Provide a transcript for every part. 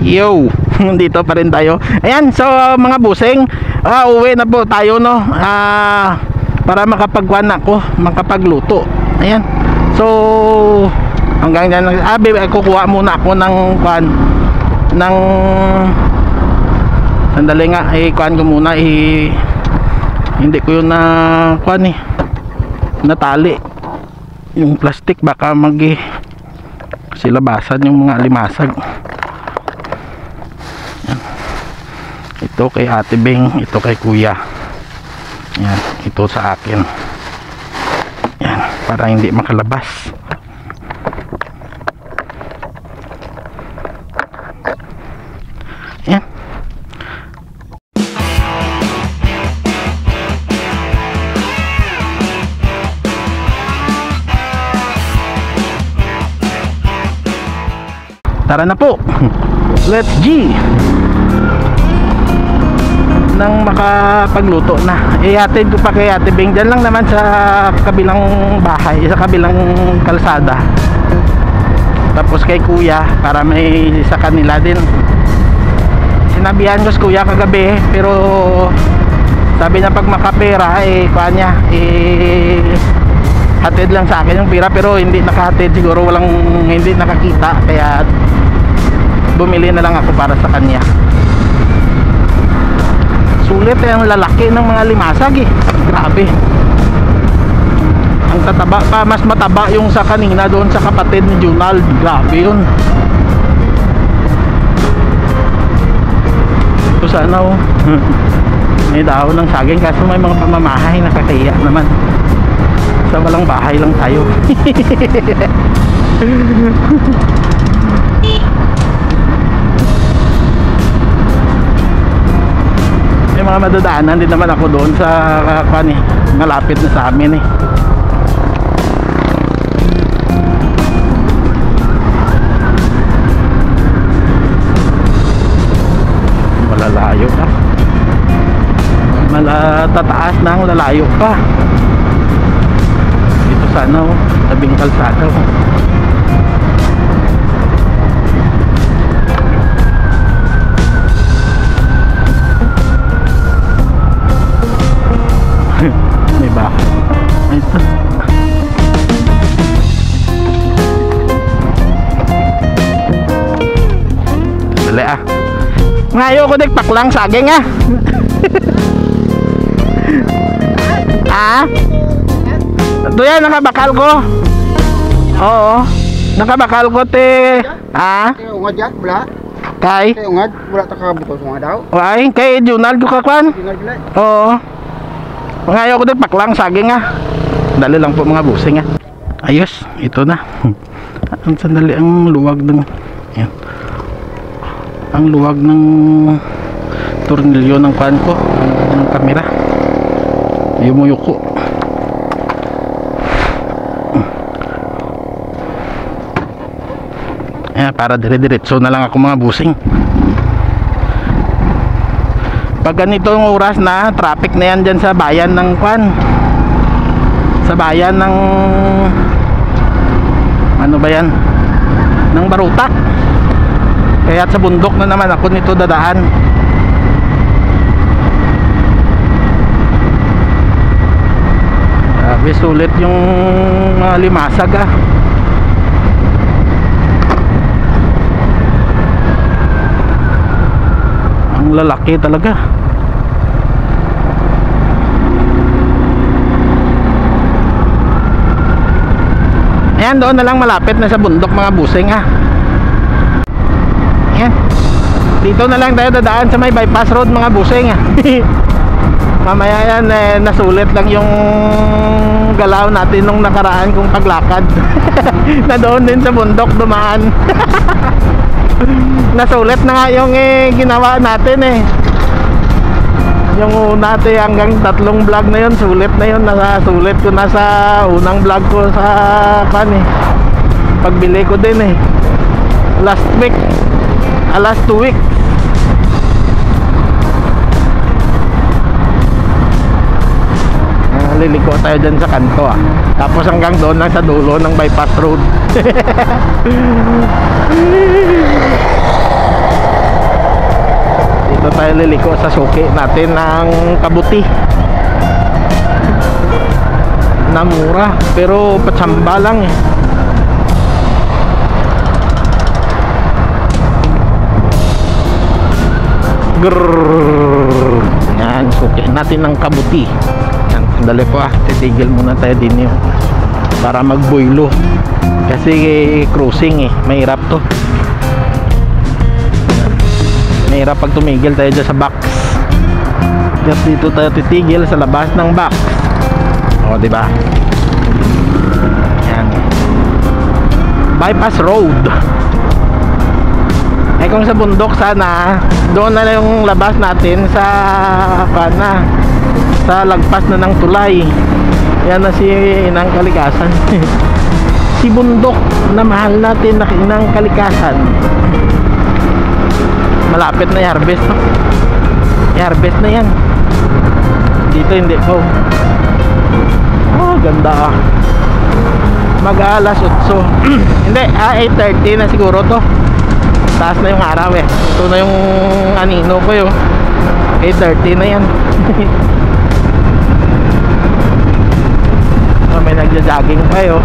Yo, dito pa rin tayo. Ayan, so mga busing, uwi na po tayo, no. Para makapagkuhan ako, makapagluto. Ayan. So hanggang dyan, kukuha muna ako ng kuhan, ng sandali nga, kuhan ko muna, hindi ko yun na kuhan natali yung plastic, baka silabasan yung mga limasag. Ito kay Ate Beng, ito kay Kuya. Yan, ito sa akin. Yan, para hindi makalabas. Yan. Tara na po. Let's G. Nang makapagluto na, ihatid ko pa kay Ate Beng. Dyan lang naman sa kabilang bahay, sa kabilang kalsada. Tapos kay Kuya, para may sa kanila din. Sinabihan ko si Kuya kagabi, pero sabi niya pag makapera, kanya, hatid lang sa akin yung pera, pero hindi nakahatid, siguro hindi nakakita, kaya bumili na lang ako para sa kanya. Sulit ang lalaki ng mga limasag grabe. Ang tataba pa, mas mataba yung sa kanina doon sa kapatid ni Junald. Grabe yun. Ito sana may dahon ng saging, kaso may mga pamamahay, nakakaya naman. Sa walang bahay lang tayo. May mga madadaanan din naman ako doon sa malapit na sa amin malalayo pa, tataas na ang lalayo pa. Dito sana tabing kalsada may bahay. Ito. Dali ngayon ko nagpaklang saging ito yan, nakabakal ko. Oo, nakabakal ko ungad yan, wala. Kay Ungad, wala takabutos nga daw. Ay, kay Junald ko kakwan. Oo. Ngayon ko din paklang saging Dali lang po mga busing Ayos, ito na. Ang sandali, ang luwag ng yan. Ang luwag ng tornilyo ng kuan ko, ng kamera. Yumuyuko. Para dire-diretso na lang ako mga busing. Pag ganitong oras na, traffic na yan dyan sa bayan ng Kwan, sa bayan ng ano ba yan, ng Baruta. Kaya sa bundok na naman ako nito dadaan. Grabe, sulit yung mga limasag ang lalaki talaga. Ayan, doon na lang malapit na sa bundok mga busing Ayan, dito na lang tayo dadaan sa may bypass road mga busing mamaya yan nasulit lang yung galaw natin nung nakaraan kong paglakad na doon din sa bundok dumaan nasulit na nga yung ginawa natin yung una hanggang 3 vlog na yun, sulit na yun. Nasulit ko na sa unang vlog ko sa pagbili ko din last 2 weeks. Liliko tayo dyan sa kanto tapos hanggang doon lang sa dulo ng bypass road. liliko sa suki natin ng kabuti na mura, pero patsamba lang eh. Grrrr. Yan, suki natin ng kabuti. Yan, sandali po titigil muna tayo din yun para magboilo kasi cruising eh, mahirap to. Mahirap pag tumigil tayo dyan sa box. Just dito tayo titigil sa labas ng box. O, diba? Yan. Bypass road. Eh kung sa bundok sana, doon na lang yung labas natin sa kana, sa lagpas na ng tulay. Yan na si Inang Kalikasan. Si bundok na mahal natin na Inang Kalikasan. Malapit na i-harvest, no? I-harvest na yan. Dito hindi po. Oh, ganda ah. Mag-alas 8. Hindi, 8:30 na siguro to. Taas na yung araw eh. Ito na yung anino ko yun. 8:30 na yan. Oh, may nagja-jogging pa yun.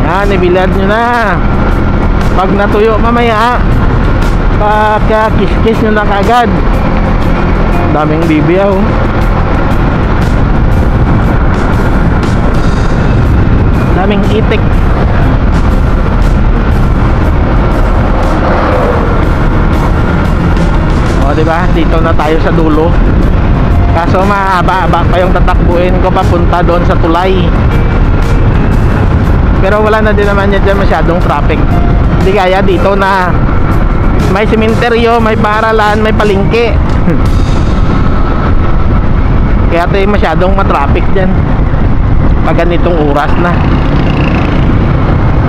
Yan, ibilad nyo na. Pag natuyo mamaya, pakakis-kis nyo na kagad. Daming bibiyaw. Daming itik. O diba, dito na tayo sa dulo. Kaso mahaba-haba pa yung tatakbuhin ko papunta doon sa tulay. Pero wala na din naman yan dyan masyadong traffic. Hindi kaya dito na may sementeryo, may paaralan, may palengke. Kaya tayo masyadong matraffic dyan pag ganitong oras na.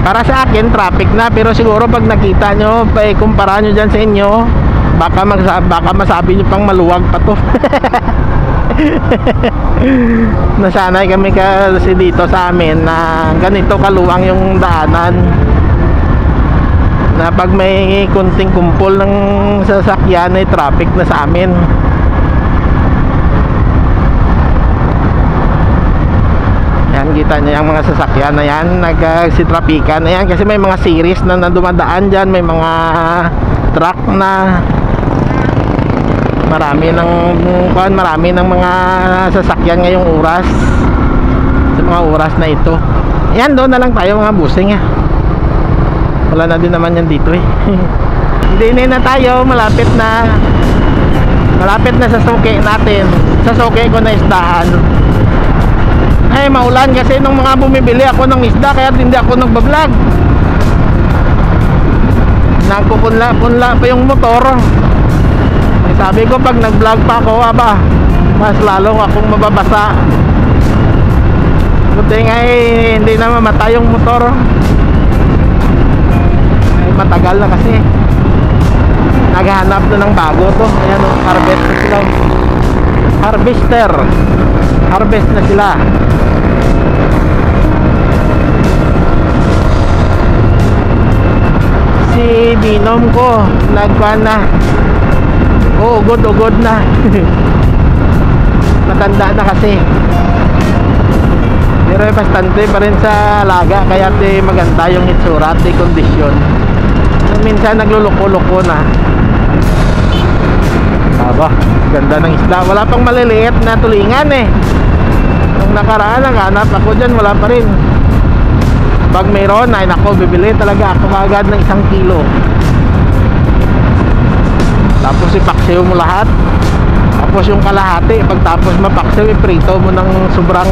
Para sa akin traffic na, pero siguro pag nakita nyo, kumpara nyo dyan sa inyo, baka masabi nyo pang maluwag pa to. Nasanay kami kasi dito sa amin na ganito kaluwang yung daanan, na pag may kunting kumpol ng sasakyan ay traffic na sa amin. Yan, kita nyo yung mga sasakyan na yan, nagsitrapikan na yan kasi may mga series na dumadaan dyan, may mga truck na marami ng mga sasakyan ngayong oras, sa mga oras na ito. Yan, doon na lang tayo mga busing eh. Wala na din naman yan dito eh. Hindi na tayo, malapit na sa suki natin, sa suki ko na isdaan. Ay, maulan kasi nung mga bumibili ako ng isda, kaya hindi ako nagbablog. Nagpupunla pa yung motor. Sabi ko pag nag-vlog pa ako, mas lalong akong mababasa. Buti nga hindi na mamatay yung motor. Ay, matagal na kasi. Naghahanap na ng bago to. Ayan, harvest na sila. Harvest na sila. Si binom ko nagkuhan na. Ugod na. Matanda na kasi. Pero bastante pa rin sa alaga, kaya maganda yung itsura at kondisyon. Minsan nagluluko-luko na. Aba, ganda ng isda. Wala pang maliliit na tulingan eh. Nung nakaraan naghanap ako dyan, wala pa rin. Pag mayroon, ay nako, bibili talaga ako agad ng 1 kilo. Tapos ipaksiw mo lahat. Tapos yung kalahati, pagtapos mapaksiw, iprito mo ng sobrang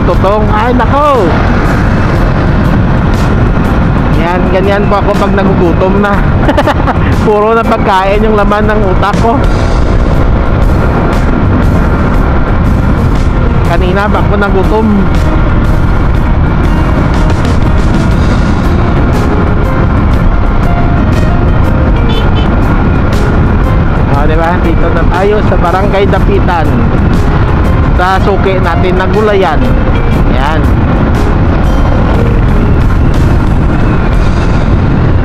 tutong. Ay nako. Yan, ganyan po ako pag nagugutom na. Puro na pagkain yung laman ng utak ko. Kanina ba ako nagutom? Diba? Dito na tayo sa Barangay Dapitan, sa suki natin na gulayan. Yan.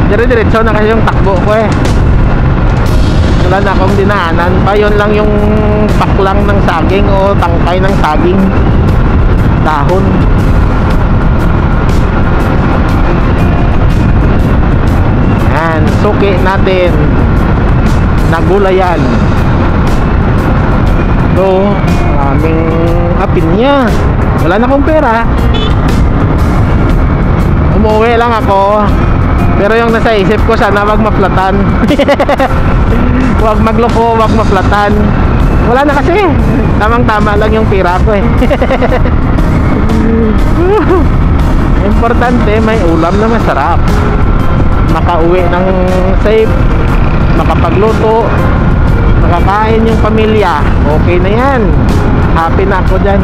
dire-diretso na kasi yung takbo ko eh. Wala na akong dinaanan pa. Yun lang yung paklang ng saging o tangkay ng saging, dahon. Yan, suki natin na gulayan. So, maraming apinya. Wala na akong pera. Umuwi lang ako. Pero yung nasa isip ko, sana wag maplatan. Wag magloko, wag maplatan. Wala na kasi. Tamang-tama lang yung pera ko eh. Importante, may ulam na masarap. Makauwi ng safe, makapagluto, makakain yung pamilya. Okay na yan. Happy na ako dyan.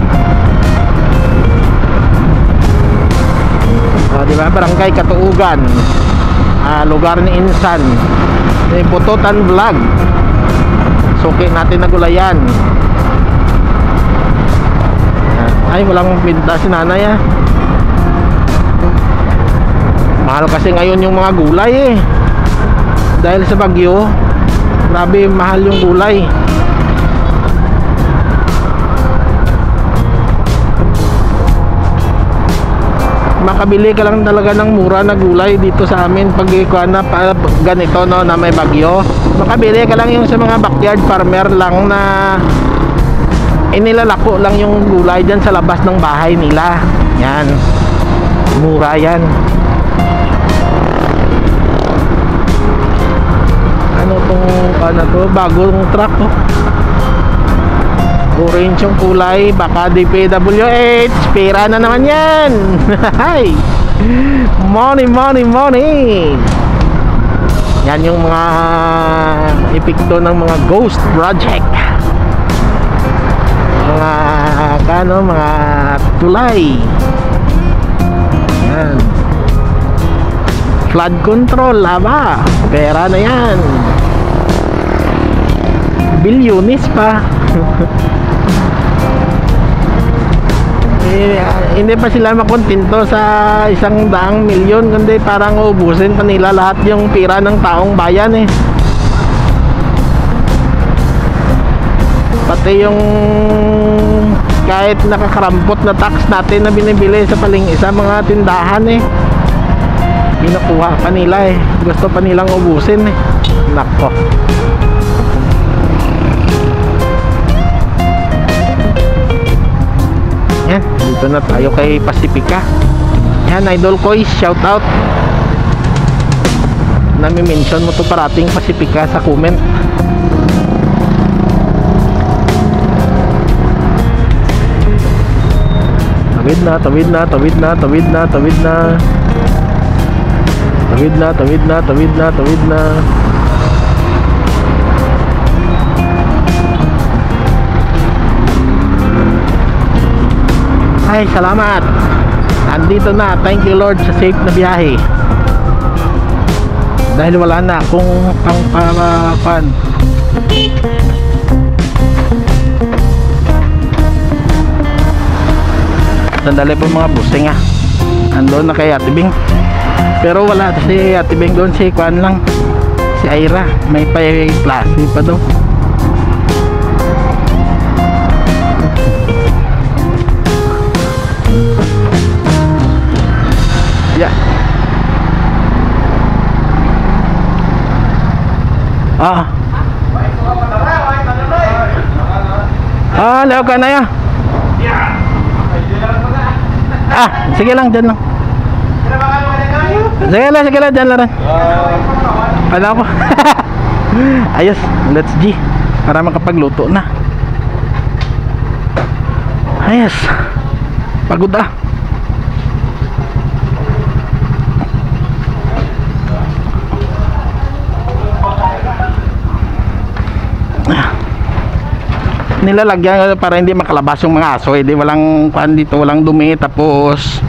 Diba? Barangay Katuugan, lugar ni Insan, Pututan Vlog. Suki natin na gulayan. Ay, walang pinta si nanay ah. Mahal kasi ngayon yung mga gulay eh. Dahil sa bagyo, grabe mahal yung gulay. Makabili ka lang talaga ng mura na gulay dito sa amin pag ganito no, na may bagyo. Makabili ka lang yung sa mga backyard farmer lang na inilalako lang yung gulay dyan sa labas ng bahay nila. Yan, mura yan. Ano to, bagong truck to. Orange yung kulay, baka DPWH, pera na naman yan. Hay, money, money, money. Yan yung mga epekto ng mga ghost project, mga tulay. Yan, flood control, aba, pera na yan. Bilyonis pa. Hindi pa sila makontento sa 100 milyon, kundi parang ubusin pa nila lahat yung pira ng taong bayan eh. Pati yung kahit nakakarampot na tax natin na binibili sa sa mga tindahan eh, kinukuha pa nila eh. Gusto pa nilang ubusin eh. Nako. Yan, dito na tayo kay Pacifica. Yan, Idol Koy, shout out. Nami-mention mo to parating Pacifica sa comment. Tawid na, tawid na, tawid na, tawid na, tawid na. Tawid na, tawid na, tawid na, tawid na. Ay, salamat. Andito na. Thank you Lord sa safe na biyahe. Dahil wala na akong pang-pan. Sandali po mga busing ah. Andun na kay Ate Bing. Pero wala si Ate Bing doon. Si Kwan lang. Si Ira. May klase pa daw. Yeah. Leo ka na ya. Sige lang, dyan lang. Sige lang, dyan lang. Ano ako? Ayos, let's G. Para makapagluto na. Ayos. Pagod ah. Nilalagyan para hindi makalabas yung mga aso, hindi walang kuan dito, walang dumi. Tapos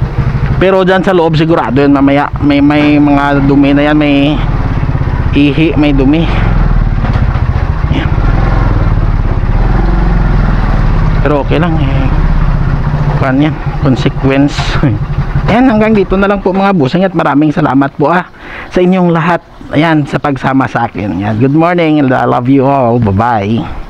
pero dyan sa loob sigurado yun mamaya may mga dumi na yan, may ihi, may dumi yan. Pero okay lang eh, kuan yan, consequence. Ayan, hanggang dito na lang po mga busing at maraming salamat po sa inyong lahat. Ayan, sa pagsama sa akin. Ayan, good morning. I love you all. Bye-bye.